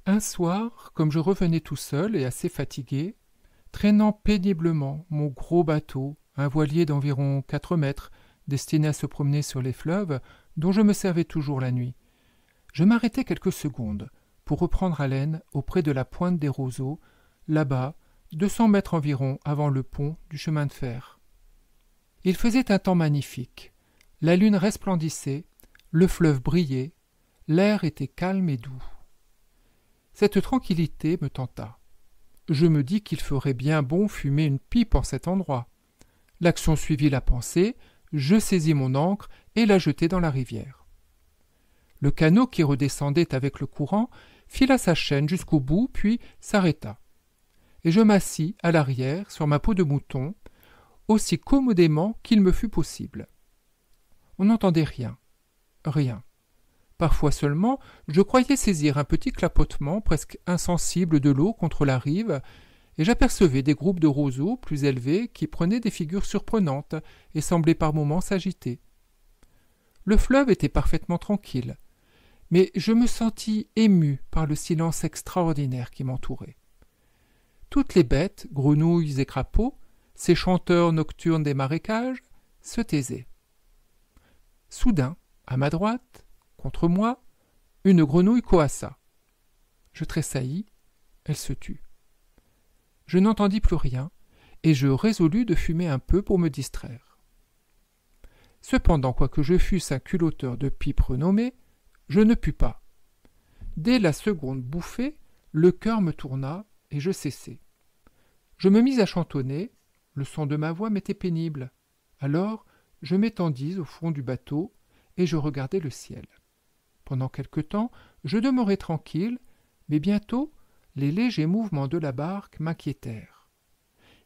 Un soir, comme je revenais tout seul et assez fatigué, traînant péniblement mon gros bateau, un voilier d'environ 4 mètres, destiné à se promener sur les fleuves, dont je me servais toujours la nuit, je m'arrêtai quelques secondes pour reprendre haleine auprès de la pointe des roseaux, là-bas, 200 mètres environ avant le pont du chemin de fer. Il faisait un temps magnifique, la lune resplendissait, le fleuve brillait, l'air était calme et doux. Cette tranquillité me tenta. Je me dis qu'il ferait bien bon fumer une pipe en cet endroit. L'action suivit la pensée, je saisis mon ancre et la jetai dans la rivière. Le canot qui redescendait avec le courant fila sa chaîne jusqu'au bout, puis s'arrêta. Et je m'assis à l'arrière sur ma peau de mouton, aussi commodément qu'il me fut possible. On n'entendait rien. Parfois seulement, je croyais saisir un petit clapotement presque insensible de l'eau contre la rive, et j'apercevais des groupes de roseaux plus élevés qui prenaient des figures surprenantes et semblaient par moments s'agiter. Le fleuve était parfaitement tranquille, mais je me sentis ému par le silence extraordinaire qui m'entourait. Toutes les bêtes, grenouilles et crapauds, ces chanteurs nocturnes des marécages, se taisaient. Soudain, à ma droite, contre moi, une grenouille coassa. Je tressaillis, elle se tut. Je n'entendis plus rien, et je résolus de fumer un peu pour me distraire. Cependant, quoique je fusse un culotteur de pipe renommé, je ne pus pas. Dès la seconde bouffée, le cœur me tourna, et je cessai. Je me mis à chantonner, le son de ma voix m'était pénible. Alors, je m'étendis au fond du bateau, et je regardai le ciel. Pendant quelque temps, je demeurai tranquille, mais bientôt, les légers mouvements de la barque m'inquiétèrent.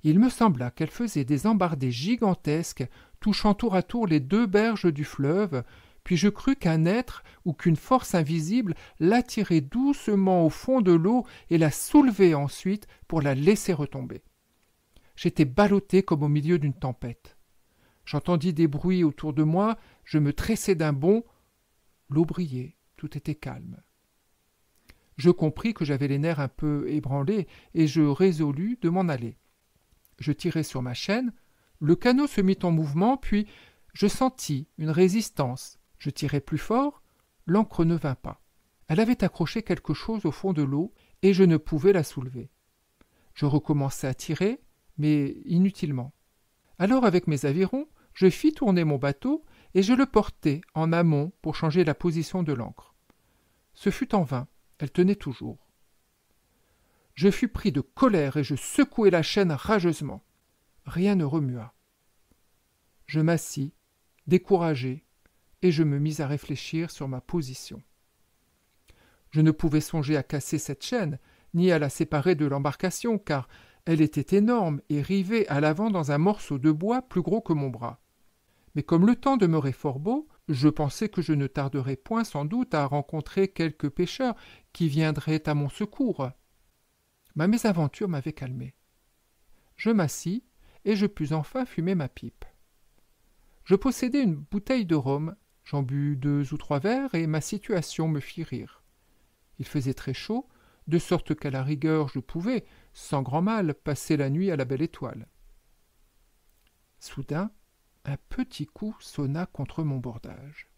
Il me sembla qu'elle faisait des embardées gigantesques, touchant tour à tour les 2 berges du fleuve, puis je crus qu'un être ou qu'une force invisible l'attirait doucement au fond de l'eau et la soulevait ensuite pour la laisser retomber. J'étais ballotté comme au milieu d'une tempête. J'entendis des bruits autour de moi, je me tressai d'un bond. L'eau brillait, tout était calme. Je compris que j'avais les nerfs un peu ébranlés et je résolus de m'en aller. Je tirai sur ma chaîne, le canot se mit en mouvement, puis je sentis une résistance. Je tirai plus fort, l'ancre ne vint pas. Elle avait accroché quelque chose au fond de l'eau et je ne pouvais la soulever. Je recommençai à tirer, mais inutilement. Alors avec mes avirons, je fis tourner mon bateau et je le portai en amont pour changer la position de l'ancre. Ce fut en vain, elle tenait toujours. Je fus pris de colère et je secouai la chaîne rageusement. Rien ne remua. Je m'assis, découragé, et je me mis à réfléchir sur ma position. Je ne pouvais songer à casser cette chaîne, ni à la séparer de l'embarcation, car elle était énorme et rivée à l'avant dans un morceau de bois plus gros que mon bras. Mais comme le temps demeurait fort beau, je pensais que je ne tarderais point sans doute à rencontrer quelques pêcheurs qui viendraient à mon secours. Ma mésaventure m'avait calmé. Je m'assis et je pus enfin fumer ma pipe. Je possédais une bouteille de rhum, j'en bus 2 ou 3 verres et ma situation me fit rire. Il faisait très chaud, de sorte qu'à la rigueur je pouvais, sans grand mal, passer la nuit à la belle étoile. Soudain, un petit coup sonna contre mon bordage.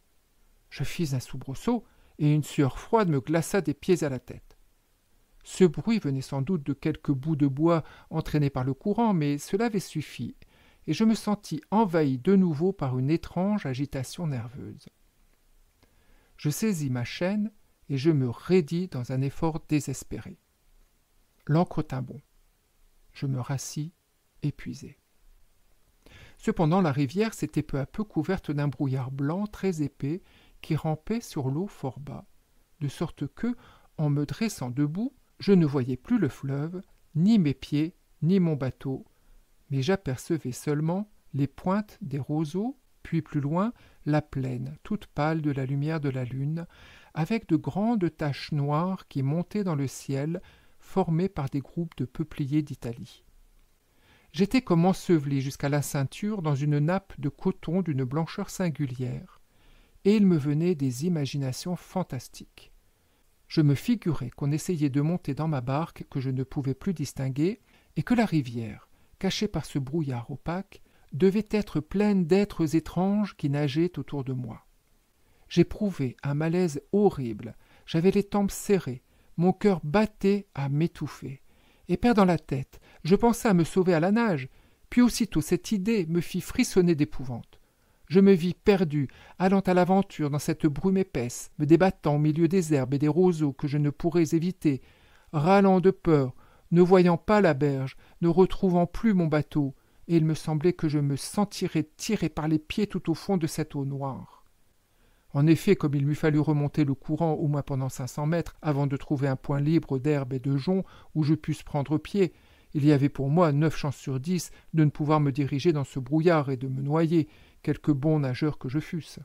Je fis un soubresaut et une sueur froide me glaça des pieds à la tête. Ce bruit venait sans doute de quelques bouts de bois entraînés par le courant, mais cela avait suffi, et je me sentis envahi de nouveau par une étrange agitation nerveuse. Je saisis ma chaîne et je me raidis dans un effort désespéré. L'ancre tint bon. Je me rassis, épuisé. Cependant, la rivière s'était peu à peu couverte d'un brouillard blanc très épais qui rampait sur l'eau fort bas, de sorte que, en me dressant debout, je ne voyais plus le fleuve, ni mes pieds, ni mon bateau, mais j'apercevais seulement les pointes des roseaux, puis plus loin, la plaine, toute pâle de la lumière de la lune, avec de grandes taches noires qui montaient dans le ciel, formées par des groupes de peupliers d'Italie. J'étais comme enseveli jusqu'à la ceinture dans une nappe de coton d'une blancheur singulière, et il me venait des imaginations fantastiques. Je me figurais qu'on essayait de monter dans ma barque que je ne pouvais plus distinguer, et que la rivière, cachée par ce brouillard opaque, devait être pleine d'êtres étranges qui nageaient autour de moi. J'éprouvais un malaise horrible, j'avais les tempes serrées, mon cœur battait à m'étouffer. Et perdant la tête, je pensais à me sauver à la nage, puis aussitôt cette idée me fit frissonner d'épouvante. Je me vis perdu, allant à l'aventure dans cette brume épaisse, me débattant au milieu des herbes et des roseaux que je ne pourrais éviter, râlant de peur, ne voyant pas la berge, ne retrouvant plus mon bateau, et il me semblait que je me sentirais tiré par les pieds tout au fond de cette eau noire. En effet, comme il m'eût fallu remonter le courant au moins pendant 500 mètres avant de trouver un point libre d'herbe et de joncs où je pusse prendre pied, il y avait pour moi 9 chances sur 10 de ne pouvoir me diriger dans ce brouillard et de me noyer, quelque bon nageur que je fusse.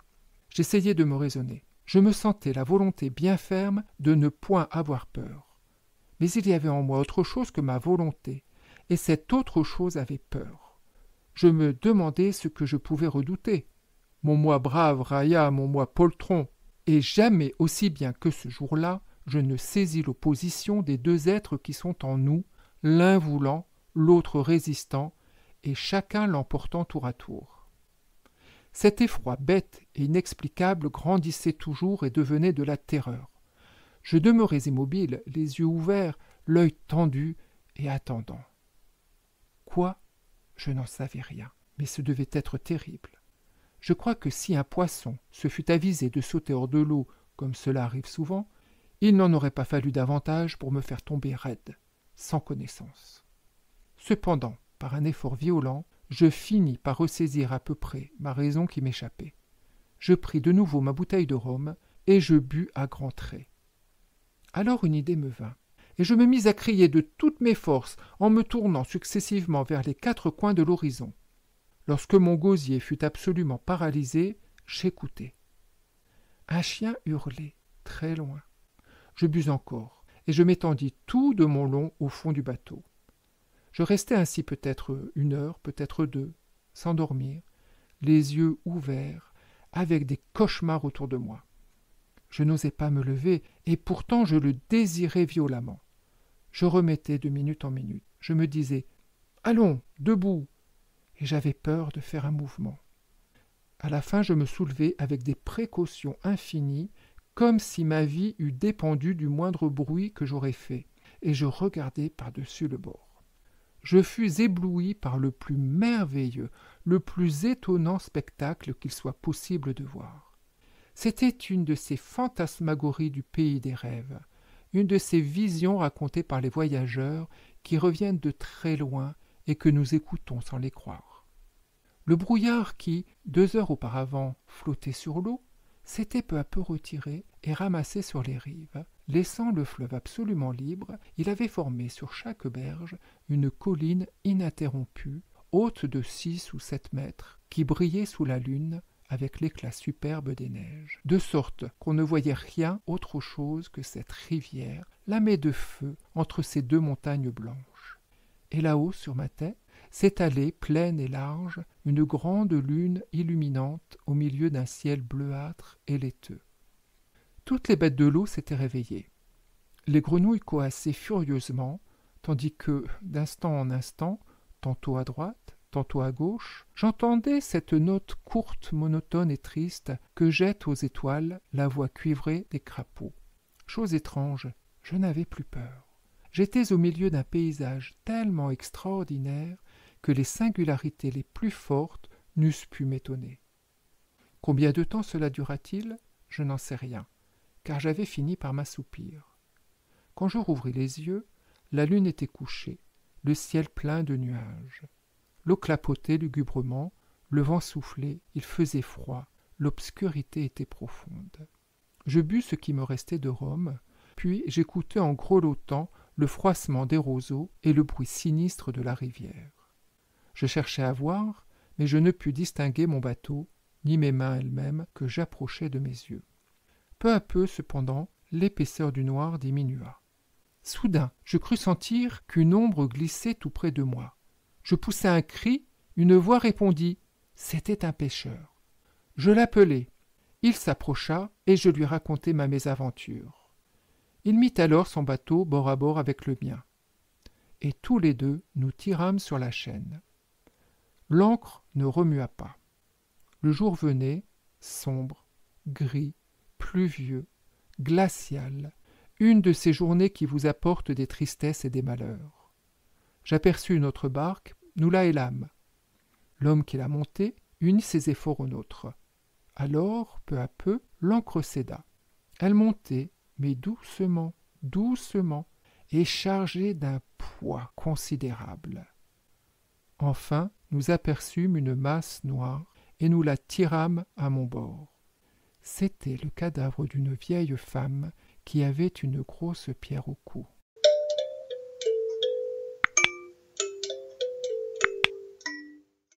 J'essayais de me raisonner. Je me sentais la volonté bien ferme de ne point avoir peur. Mais il y avait en moi autre chose que ma volonté, et cette autre chose avait peur. Je me demandais ce que je pouvais redouter. Mon moi brave railla mon moi poltron, et jamais aussi bien que ce jour-là, je ne saisis l'opposition des deux êtres qui sont en nous, l'un voulant, l'autre résistant, et chacun l'emportant tour à tour. Cet effroi bête et inexplicable grandissait toujours et devenait de la terreur. Je demeurais immobile, les yeux ouverts, l'œil tendu et attendant. Quoi ? Je n'en savais rien, mais ce devait être terrible. Je crois que si un poisson se fût avisé de sauter hors de l'eau, comme cela arrive souvent, il n'en aurait pas fallu davantage pour me faire tomber raide, sans connaissance. Cependant, par un effort violent, je finis par ressaisir à peu près ma raison qui m'échappait. Je pris de nouveau ma bouteille de rhum et je bus à grands traits. Alors une idée me vint, et je me mis à crier de toutes mes forces en me tournant successivement vers les 4 coins de l'horizon. Lorsque mon gosier fut absolument paralysé, j'écoutai. Un chien hurlait, très loin. Je bus encore, et je m'étendis tout de mon long au fond du bateau. Je restai ainsi peut-être 1 heure, peut-être 2, sans dormir, les yeux ouverts, avec des cauchemars autour de moi. Je n'osais pas me lever, et pourtant je le désirais violemment. Je remettais de minute en minute. Je me disais « Allons, debout !» et j'avais peur de faire un mouvement. À la fin, je me soulevai avec des précautions infinies, comme si ma vie eût dépendu du moindre bruit que j'aurais fait, et je regardai par-dessus le bord. Je fus ébloui par le plus merveilleux, le plus étonnant spectacle qu'il soit possible de voir. C'était une de ces fantasmagories du pays des rêves, une de ces visions racontées par les voyageurs qui reviennent de très loin et que nous écoutons sans les croire. Le brouillard qui, 2 heures auparavant, flottait sur l'eau, s'était peu à peu retiré et ramassé sur les rives. Laissant le fleuve absolument libre, il avait formé sur chaque berge une colline ininterrompue, haute de 6 ou 7 mètres, qui brillait sous la lune avec l'éclat superbe des neiges, de sorte qu'on ne voyait rien autre chose que cette rivière, lamée de feu entre ces 2 montagnes blanches. Et là-haut, sur ma tête, s'étalait, pleine et large, une grande lune illuminante au milieu d'un ciel bleuâtre et laiteux. Toutes les bêtes de l'eau s'étaient réveillées. Les grenouilles coassaient furieusement, tandis que, d'instant en instant, tantôt à droite, tantôt à gauche, j'entendais cette note courte, monotone et triste que jette aux étoiles la voix cuivrée des crapauds. Chose étrange, je n'avais plus peur. J'étais au milieu d'un paysage tellement extraordinaire que les singularités les plus fortes n'eussent pu m'étonner. Combien de temps cela dura-t-il ? Je n'en sais rien, car j'avais fini par m'assoupir. Quand je rouvris les yeux, la lune était couchée, le ciel plein de nuages. L'eau clapotait lugubrement, le vent soufflait, il faisait froid, l'obscurité était profonde. Je bus ce qui me restait de rhum, puis j'écoutai en grelottant le froissement des roseaux et le bruit sinistre de la rivière. Je cherchai à voir, mais je ne pus distinguer mon bateau, ni mes mains elles-mêmes que j'approchais de mes yeux. Peu à peu, cependant, l'épaisseur du noir diminua. Soudain, je crus sentir qu'une ombre glissait tout près de moi. Je poussai un cri, une voix répondit. C'était un pêcheur. Je l'appelai. Il s'approcha et je lui racontai ma mésaventure. Il mit alors son bateau bord à bord avec le mien, et tous les deux nous tirâmes sur la chaîne. L'ancre ne remua pas. Le jour venait, sombre, gris, pluvieux, glacial, une de ces journées qui vous apportent des tristesses et des malheurs. J'aperçus une autre barque, nous la hélâmes. L'homme qui la montait unit ses efforts aux nôtres. Alors, peu à peu, l'ancre céda. Elle montait, mais doucement, doucement, et chargée d'un poids considérable. Enfin, nous aperçûmes une masse noire, et nous la tirâmes à mon bord. C'était le cadavre d'une vieille femme qui avait une grosse pierre au cou.